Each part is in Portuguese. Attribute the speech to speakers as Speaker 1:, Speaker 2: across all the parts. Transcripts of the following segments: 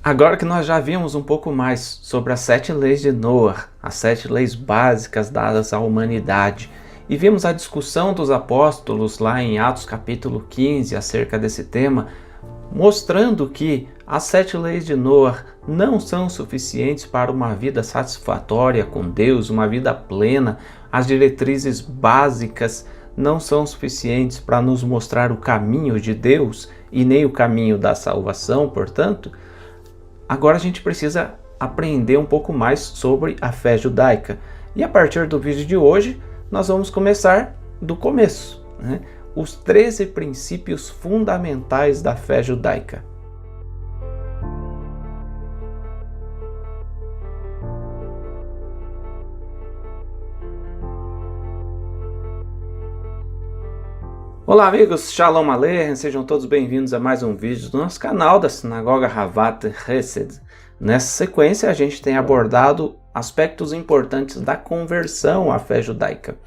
Speaker 1: Agora que nós já vimos um pouco mais sobre as 7 leis de Noé, as 7 leis básicas dadas à humanidade, e vimos a discussão dos apóstolos lá em Atos capítulo 15 acerca desse tema, mostrando que as 7 leis de Noé não são suficientes para uma vida satisfatória com Deus, uma vida plena. As diretrizes básicas não são suficientes para nos mostrar o caminho de Deus e nem o caminho da salvação, portanto. Agora a gente precisa aprender um pouco mais sobre a fé judaica. E a partir do vídeo de hoje, nós vamos começar do começo, né? Os 13 princípios fundamentais da fé judaica. Olá amigos, Shalom Aleichem, sejam todos bem-vindos a mais um vídeo do nosso canal da Sinagoga Havat Hesed. Nessa sequência a gente tem abordado aspectos importantes da conversão à fé judaica.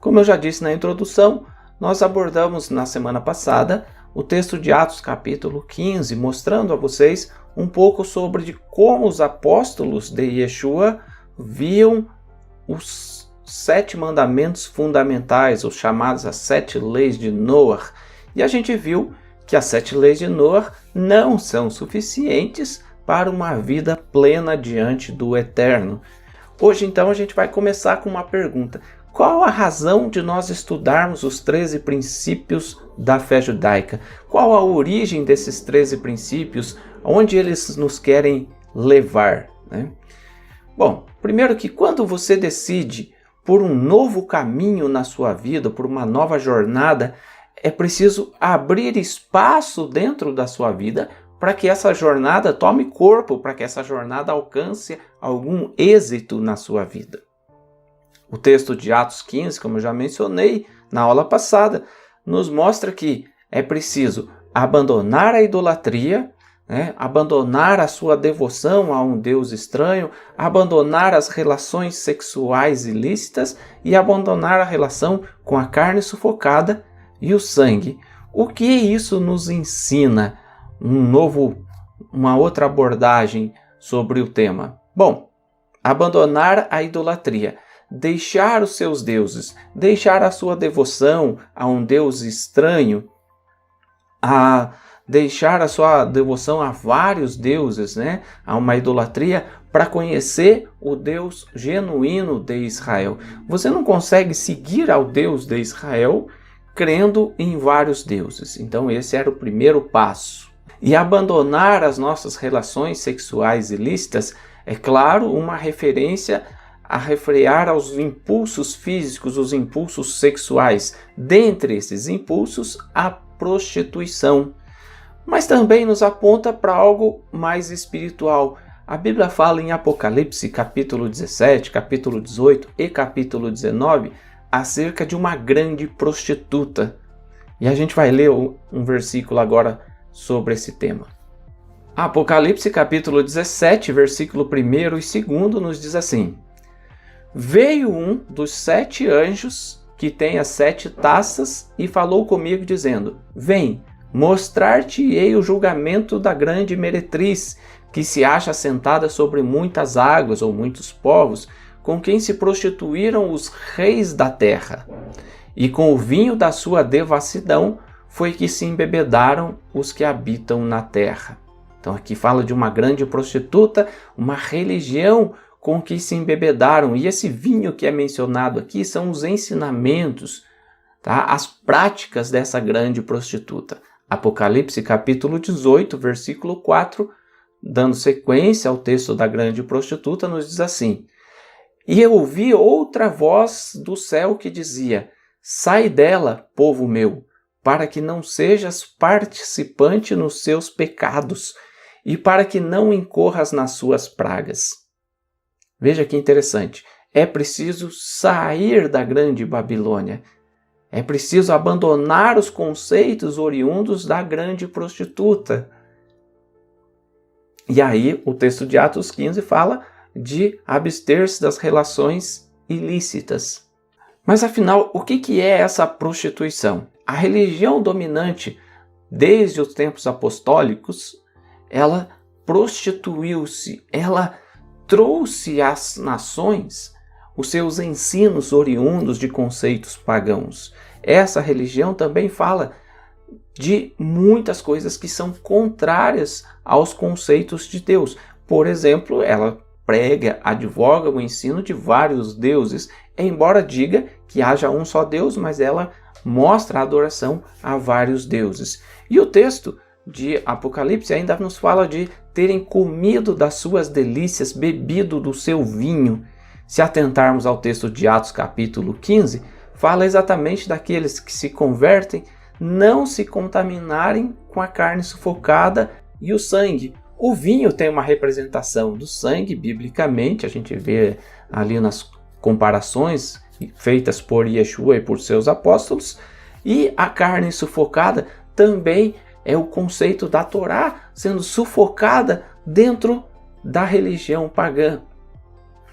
Speaker 1: Como eu já disse na introdução, nós abordamos na semana passada o texto de Atos capítulo 15, mostrando a vocês um pouco sobre como os apóstolos de Yeshua viam os 7 mandamentos fundamentais, os chamados as 7 leis de Noé. E a gente viu que as 7 leis de Noé não são suficientes para uma vida plena diante do Eterno. Hoje, então, a gente vai começar com uma pergunta. Qual a razão de nós estudarmos os 13 princípios da fé judaica? Qual a origem desses 13 princípios? Onde eles nos querem levar, né? Bom, primeiro que quando você decide por um novo caminho na sua vida, por uma nova jornada, é preciso abrir espaço dentro da sua vida para que essa jornada tome corpo, para que essa jornada alcance algum êxito na sua vida. O texto de Atos 15, como eu já mencionei na aula passada, nos mostra que é preciso abandonar a idolatria, abandonar a sua devoção a um Deus estranho, abandonar as relações sexuais ilícitas e abandonar a relação com a carne sufocada e o sangue. O que isso nos ensina? Uma outra abordagem sobre o tema. Bom, abandonar a idolatria, deixar os seus deuses, deixar a sua devoção a um Deus estranho, deixar a sua devoção a vários deuses, a uma idolatria, para conhecer o Deus genuíno de Israel. Você não consegue seguir ao Deus de Israel crendo em vários deuses. Então esse era o primeiro passo. E abandonar as nossas relações sexuais ilícitas é, claro, uma referência a refrear aos impulsos físicos, os impulsos sexuais. Dentre esses impulsos, a prostituição. Mas também nos aponta para algo mais espiritual. A Bíblia fala em Apocalipse, capítulo 17, capítulo 18 e capítulo 19, acerca de uma grande prostituta. E a gente vai ler um versículo agora sobre esse tema. Apocalipse, capítulo 17, versículo 1 e 2 nos diz assim: Veio um dos 7 anjos que tem as 7 taças e falou comigo dizendo: Vem, mostrar-te-ei o julgamento da grande meretriz, que se acha assentada sobre muitas águas ou muitos povos, com quem se prostituíram os reis da terra. E com o vinho da sua devassidão foi que se embebedaram os que habitam na terra. Então aqui fala de uma grande prostituta, uma religião com que se embebedaram. E esse vinho que é mencionado aqui são os ensinamentos, as práticas dessa grande prostituta. Apocalipse capítulo 18, versículo 4, dando sequência ao texto da grande prostituta, nos diz assim: E eu ouvi outra voz do céu que dizia: Sai dela, povo meu, para que não sejas participante nos seus pecados e para que não incorras nas suas pragas. Veja que interessante. É preciso sair da grande Babilônia. É preciso abandonar os conceitos oriundos da grande prostituta. E aí o texto de Atos 15 fala de abster-se das relações ilícitas. Mas afinal, o que é essa prostituição? A religião dominante desde os tempos apostólicos, ela prostituiu-se, ela trouxe às nações os seus ensinos oriundos de conceitos pagãos. Essa religião também fala de muitas coisas que são contrárias aos conceitos de Deus. Por exemplo, ela prega, advoga o ensino de vários deuses, embora diga que haja um só Deus, mas ela mostra a adoração a vários deuses. E o texto de Apocalipse ainda nos fala de terem comido das suas delícias, bebido do seu vinho. Se atentarmos ao texto de Atos capítulo 15, fala exatamente daqueles que se convertem não se contaminarem com a carne sufocada e o sangue. O vinho tem uma representação do sangue, biblicamente, a gente vê ali nas comparações feitas por Yeshua e por seus apóstolos, e a carne sufocada também é o conceito da Torá sendo sufocada dentro da religião pagã.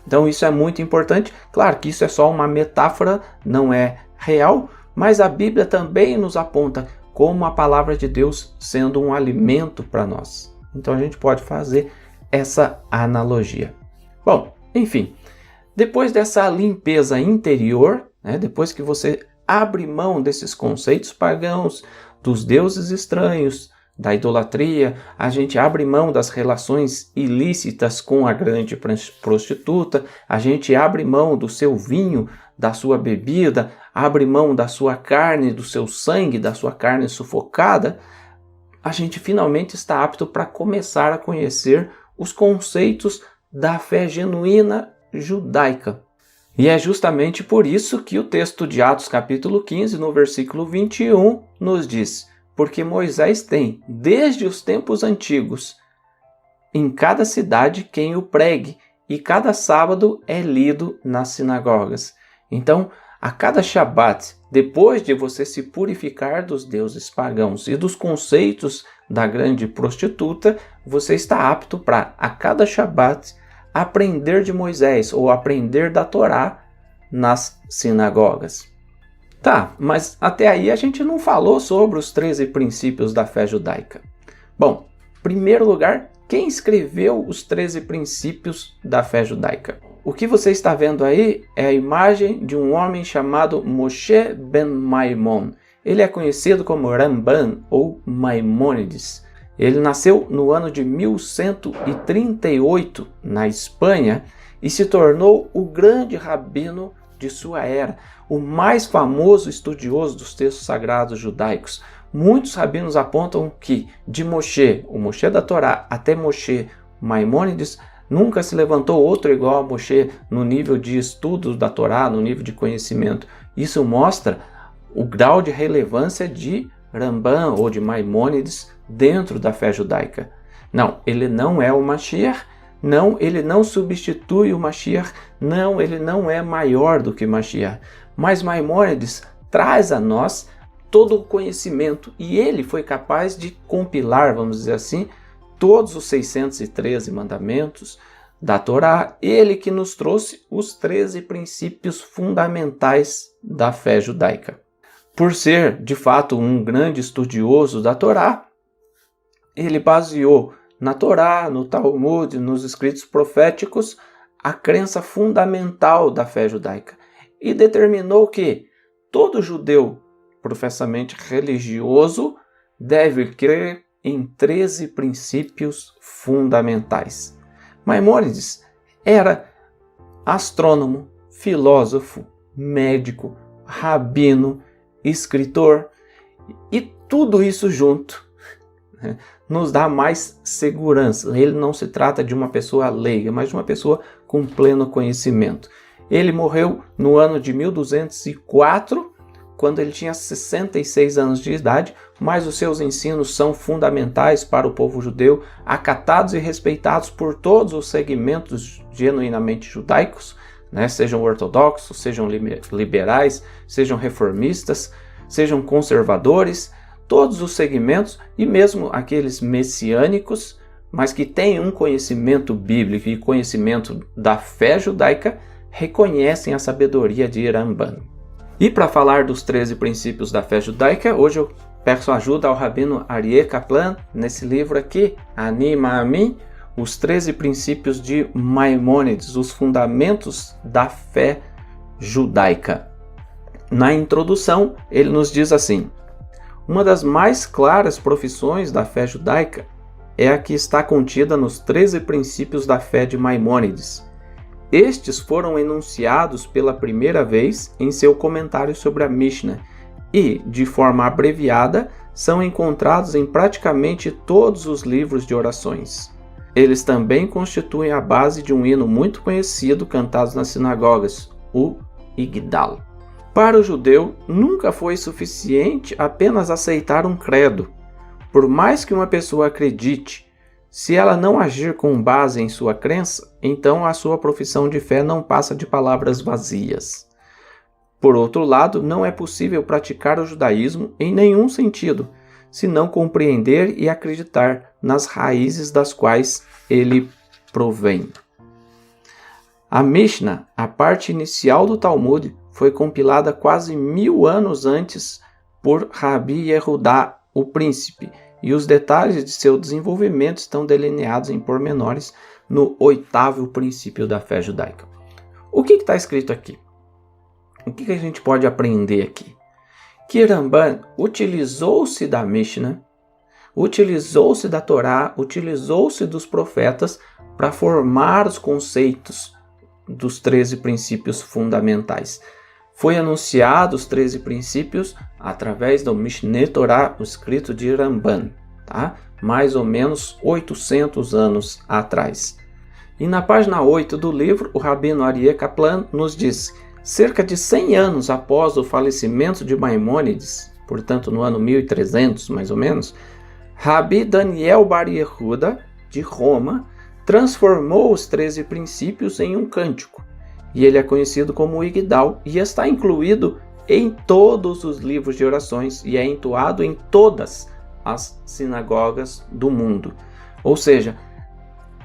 Speaker 1: Então isso é muito importante. Claro que isso é só uma metáfora, não é real, mas a Bíblia também nos aponta como a palavra de Deus sendo um alimento para nós. Então a gente pode fazer essa analogia. Bom, enfim, depois dessa limpeza interior, depois que você abre mão desses conceitos pagãos, dos deuses estranhos, da idolatria, a gente abre mão das relações ilícitas com a grande prostituta, a gente abre mão do seu vinho, da sua bebida, abre mão da sua carne, do seu sangue, da sua carne sufocada, a gente finalmente está apto para começar a conhecer os conceitos da fé genuína judaica. E é justamente por isso que o texto de Atos capítulo 15, no versículo 21, nos diz: porque Moisés tem, desde os tempos antigos, em cada cidade quem o pregue, e cada sábado é lido nas sinagogas. Então, a cada Shabat, depois de você se purificar dos deuses pagãos e dos conceitos da grande prostituta, você está apto para, a cada Shabat, aprender de Moisés ou aprender da Torá nas sinagogas. Tá, mas até aí a gente não falou sobre os 13 princípios da fé judaica. Bom, em primeiro lugar, quem escreveu os 13 princípios da fé judaica? O que você está vendo aí é a imagem de um homem chamado Moshe ben Maimon. Ele é conhecido como Ramban ou Maimônides. Ele nasceu no ano de 1138 na Espanha e se tornou o grande rabino de sua era, o mais famoso estudioso dos textos sagrados judaicos. Muitos rabinos apontam que de Moshe, o Moshe da Torá, até Moshe Maimônides, nunca se levantou outro igual a Moshe no nível de estudos da Torá, no nível de conhecimento. Isso mostra o grau de relevância de Ramban ou de Maimônides dentro da fé judaica. Não, ele não é o Mashiach, não, ele não substitui o Mashiach, não, ele não é maior do que Mashiach. Mas Maimônides traz a nós todo o conhecimento e ele foi capaz de compilar, vamos dizer assim, todos os 613 mandamentos da Torá, ele que nos trouxe os 13 princípios fundamentais da fé judaica. Por ser, de fato, um grande estudioso da Torá, ele baseou na Torá, no Talmud, nos escritos proféticos, a crença fundamental da fé judaica e determinou que todo judeu professamente religioso deve crer em 13 princípios fundamentais. Maimônides era astrônomo, filósofo, médico, rabino, escritor, e tudo isso junto nos dá mais segurança. Ele não se trata de uma pessoa leiga, mas de uma pessoa com pleno conhecimento. Ele morreu no ano de 1204, quando ele tinha 66 anos de idade, mas os seus ensinos são fundamentais para o povo judeu, acatados e respeitados por todos os segmentos genuinamente judaicos, sejam ortodoxos, sejam liberais, sejam reformistas, sejam conservadores, todos os segmentos e mesmo aqueles messiânicos, mas que têm um conhecimento bíblico e conhecimento da fé judaica, reconhecem a sabedoria de Ramban. E para falar dos 13 princípios da fé judaica, hoje eu peço ajuda ao Rabino Aryeh Kaplan nesse livro aqui, Ani Ma'amin, os 13 princípios de Maimônides, os fundamentos da fé judaica. Na introdução, ele nos diz assim: uma das mais claras profissões da fé judaica é a que está contida nos 13 princípios da fé de Maimônides. Estes foram enunciados pela primeira vez em seu comentário sobre a Mishnah e, de forma abreviada, são encontrados em praticamente todos os livros de orações. Eles também constituem a base de um hino muito conhecido cantado nas sinagogas, o Igdal. Para o judeu, nunca foi suficiente apenas aceitar um credo. Por mais que uma pessoa acredite, se ela não agir com base em sua crença, então a sua profissão de fé não passa de palavras vazias. Por outro lado, não é possível praticar o judaísmo em nenhum sentido, se não compreender e acreditar nas raízes das quais ele provém. A Mishnah, a parte inicial do Talmud, foi compilada quase 1000 anos antes por Rabi Yehudá, o príncipe, e os detalhes de seu desenvolvimento estão delineados em pormenores no 8º princípio da fé judaica. O que está escrito aqui? O que a gente pode aprender aqui? Que Ramban utilizou-se da Mishnah, utilizou-se da Torá, utilizou-se dos profetas para formar os conceitos dos 13 princípios fundamentais. Foi anunciado os 13 princípios através do Mishneh Torah, o escrito de Ramban, tá? Mais ou menos 800 anos atrás. E na página 8 do livro, o Rabino Aryeh Kaplan nos diz: cerca de 100 anos após o falecimento de Maimônides, portanto no ano 1300 mais ou menos, Rabi Daniel Bar Yehuda, de Roma, transformou os 13 princípios em um cântico. E ele é conhecido como o Igdal e está incluído em todos os livros de orações e é entoado em todas as sinagogas do mundo. Ou seja,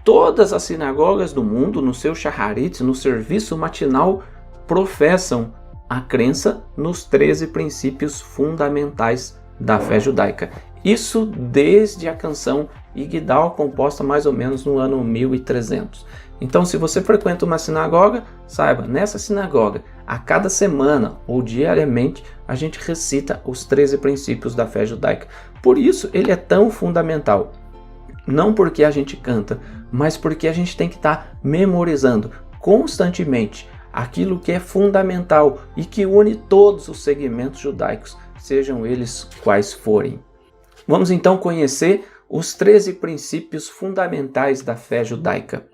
Speaker 1: todas as sinagogas do mundo, no seu shaharit, no serviço matinal, professam a crença nos 13 princípios fundamentais da fé judaica. Isso desde a canção Igdal, composta mais ou menos no ano 1300. Então, se você frequenta uma sinagoga, saiba, nessa sinagoga, a cada semana ou diariamente, a gente recita os 13 princípios da fé judaica. Por isso, ele é tão fundamental. Não porque a gente canta, mas porque a gente tem que estar memorizando constantemente aquilo que é fundamental e que une todos os segmentos judaicos, sejam eles quais forem. Vamos então conhecer os 13 princípios fundamentais da fé judaica.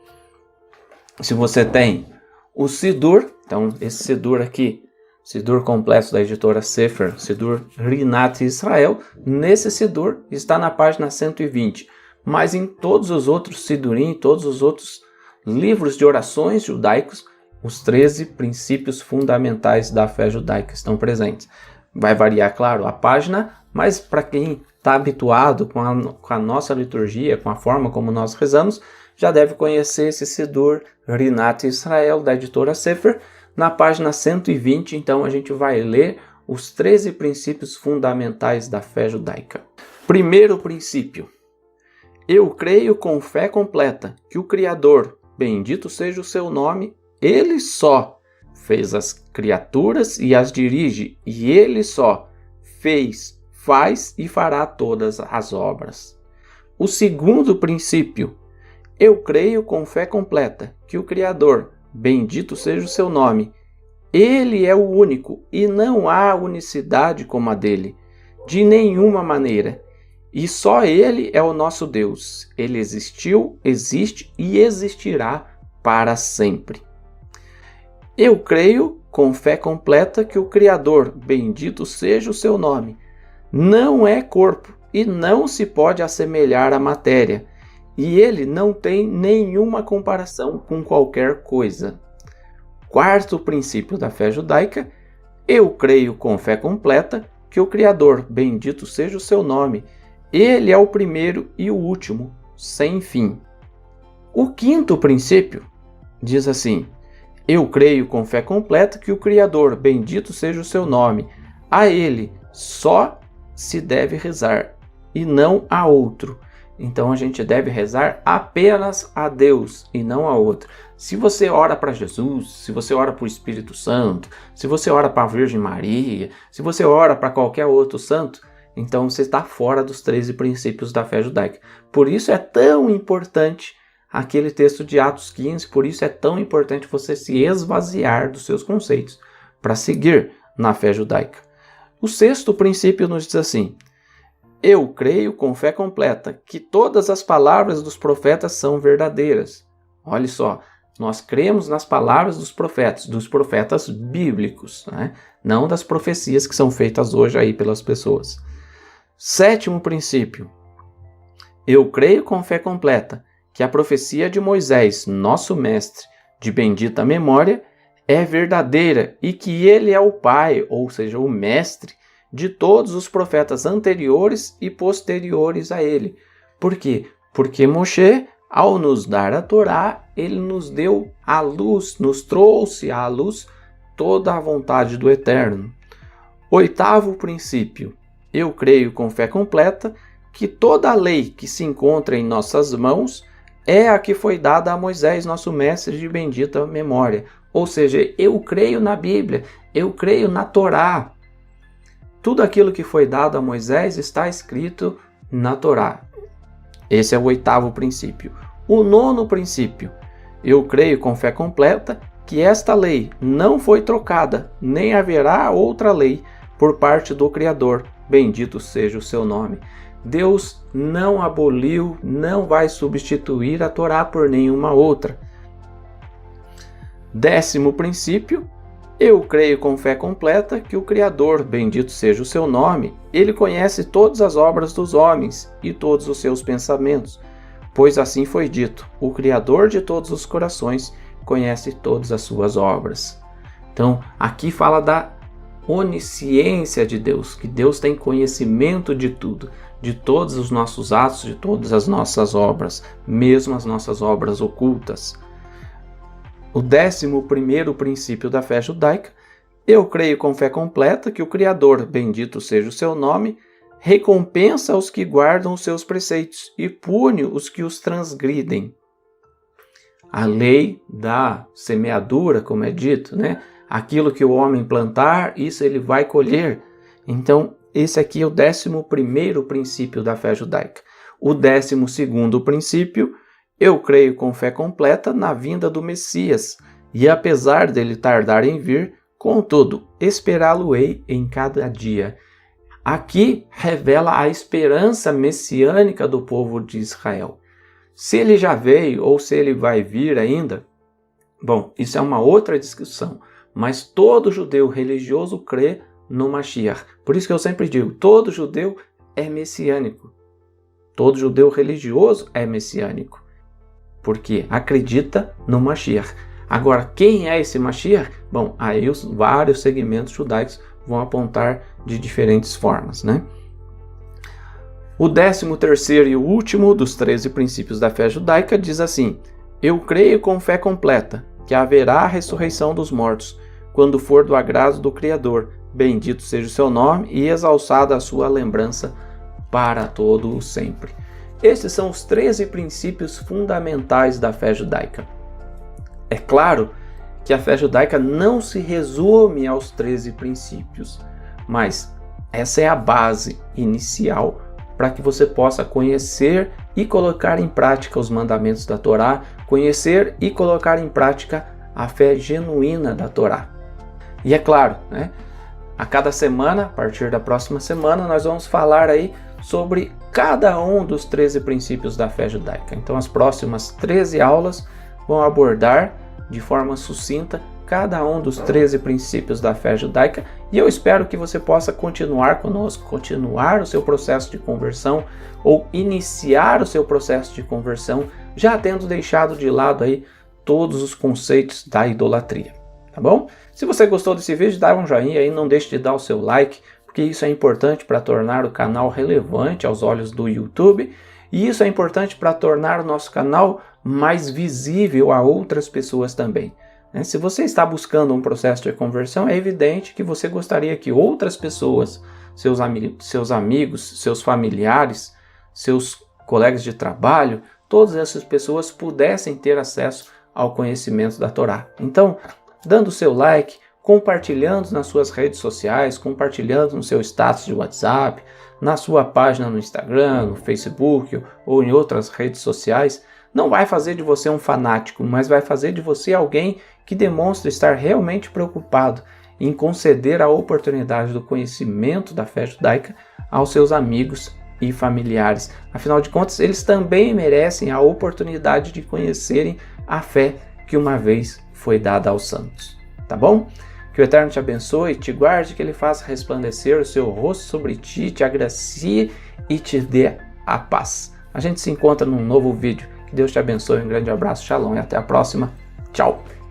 Speaker 1: Se você tem o Sidur, então esse Sidur aqui, Sidur completo da editora Sefer, Sidur Rinat Israel, nesse Sidur está na página 120, mas em todos os outros Sidurim, todos os outros livros de orações judaicos, os 13 princípios fundamentais da fé judaica estão presentes. Vai variar, claro, a página, mas para quem está habituado com a nossa liturgia, com a forma como nós rezamos, já deve conhecer esse Sidur Rinat Israel, da editora Sefer. Na página 120, então, a gente vai ler os 13 princípios fundamentais da fé judaica. Primeiro princípio: eu creio com fé completa que o Criador, bendito seja o seu nome, ele só fez as criaturas e as dirige, e ele só fez, faz e fará todas as obras. O segundo princípio: eu creio com fé completa que o Criador, bendito seja o seu nome, ele é o único e não há unicidade como a dele, de nenhuma maneira. E só ele é o nosso Deus. Ele existiu, existe e existirá para sempre. Eu creio com fé completa que o Criador, bendito seja o seu nome, não é corpo e não se pode assemelhar à matéria, e ele não tem nenhuma comparação com qualquer coisa. Quarto princípio da fé judaica: eu creio com fé completa que o Criador, bendito seja o seu nome, ele é o primeiro e o último, sem fim. O quinto princípio diz assim: eu creio com fé completa que o Criador, bendito seja o seu nome, a ele só se deve rezar e não a outro. Então a gente deve rezar apenas a Deus e não a outro. Se você ora para Jesus, se você ora para o Espírito Santo, se você ora para a Virgem Maria, se você ora para qualquer outro santo, então você está fora dos 13 princípios da fé judaica. Por isso é tão importante aquele texto de Atos 15, por isso é tão importante você se esvaziar dos seus conceitos para seguir na fé judaica. O 6º princípio nos diz assim: eu creio com fé completa que todas as palavras dos profetas são verdadeiras. Olha só, nós cremos nas palavras dos profetas bíblicos, né? Não das profecias que são feitas hoje aí pelas pessoas. 7º princípio: eu creio com fé completa que a profecia de Moisés, nosso mestre, de bendita memória, é verdadeira e que ele é o pai, ou seja, o mestre, de todos os profetas anteriores e posteriores a ele. Por quê? Porque Moshe, ao nos dar a Torá, ele nos deu a luz, nos trouxe à luz toda a vontade do Eterno. 8º princípio: eu creio com fé completa que toda a lei que se encontra em nossas mãos é a que foi dada a Moisés, nosso mestre de bendita memória. Ou seja, eu creio na Bíblia, eu creio na Torá. Tudo aquilo que foi dado a Moisés está escrito na Torá. Esse é o 8º princípio. O 9º princípio: eu creio com fé completa que esta lei não foi trocada, nem haverá outra lei por parte do Criador. Bendito seja o seu nome. Deus não aboliu, não vai substituir a Torá por nenhuma outra. 10º princípio: eu creio com fé completa que o Criador, bendito seja o seu nome, ele conhece todas as obras dos homens e todos os seus pensamentos, pois assim foi dito: o Criador de todos os corações conhece todas as suas obras. Então, aqui fala da onisciência de Deus, que Deus tem conhecimento de tudo, de todos os nossos atos, de todas as nossas obras, mesmo as nossas obras ocultas. O 11º princípio da fé judaica: eu creio com fé completa que o Criador, bendito seja o seu nome, recompensa os que guardam os seus preceitos e pune os que os transgridem. A lei da semeadura, como é dito, né? Aquilo que o homem plantar, isso ele vai colher. Então, esse aqui é o 11º princípio da fé judaica. O 12º princípio: eu creio com fé completa na vinda do Messias, e apesar dele tardar em vir, contudo, esperá-lo-ei em cada dia. Aqui revela a esperança messiânica do povo de Israel. Se ele já veio ou se ele vai vir ainda, bom, isso é uma outra discussão, mas todo judeu religioso crê no Mashiach. Por isso que eu sempre digo, todo judeu é messiânico. Todo judeu religioso é messiânico, porque acredita no Mashiach. Agora, quem é esse Mashiach? Bom, aí os vários segmentos judaicos vão apontar de diferentes formas, né? O 13º e o último dos 13 princípios da fé judaica diz assim: eu creio com fé completa que haverá a ressurreição dos mortos, quando for do agrado do Criador, bendito seja o seu nome e exalçada a sua lembrança para todo o sempre. Esses são os 13 princípios fundamentais da fé judaica. É claro que a fé judaica não se resume aos 13 princípios, mas essa é a base inicial para que você possa conhecer e colocar em prática os mandamentos da Torá, conhecer e colocar em prática a fé genuína da Torá. E é claro, né, a cada semana, a partir da próxima semana, nós vamos falar aí sobre cada um dos 13 princípios da fé judaica. Então as próximas 13 aulas vão abordar de forma sucinta cada um dos 13 princípios da fé judaica, e eu espero que você possa continuar conosco, continuar o seu processo de conversão ou iniciar o seu processo de conversão, já tendo deixado de lado aí todos os conceitos da idolatria, tá bom? Se você gostou desse vídeo, dá um joinha aí, não deixe de dar o seu like, porque isso é importante para tornar o canal relevante aos olhos do YouTube, e isso é importante para tornar o nosso canal mais visível a outras pessoas também. Se você está buscando um processo de conversão, é evidente que você gostaria que outras pessoas seus amigos, seus familiares, seus colegas de trabalho, todas essas pessoas pudessem ter acesso ao conhecimento da Torá. Então, dando o seu like, compartilhando nas suas redes sociais, compartilhando no seu status de WhatsApp, na sua página no Instagram, no Facebook ou em outras redes sociais, não vai fazer de você um fanático, mas vai fazer de você alguém que demonstra estar realmente preocupado em conceder a oportunidade do conhecimento da fé judaica aos seus amigos e familiares. Afinal de contas, eles também merecem a oportunidade de conhecerem a fé que uma vez foi dada aos santos. Tá bom? Que o Eterno te abençoe, te guarde, que Ele faça resplandecer o seu rosto sobre ti, te agracie e te dê a paz. A gente se encontra num novo vídeo. Que Deus te abençoe, um grande abraço, shalom e até a próxima. Tchau!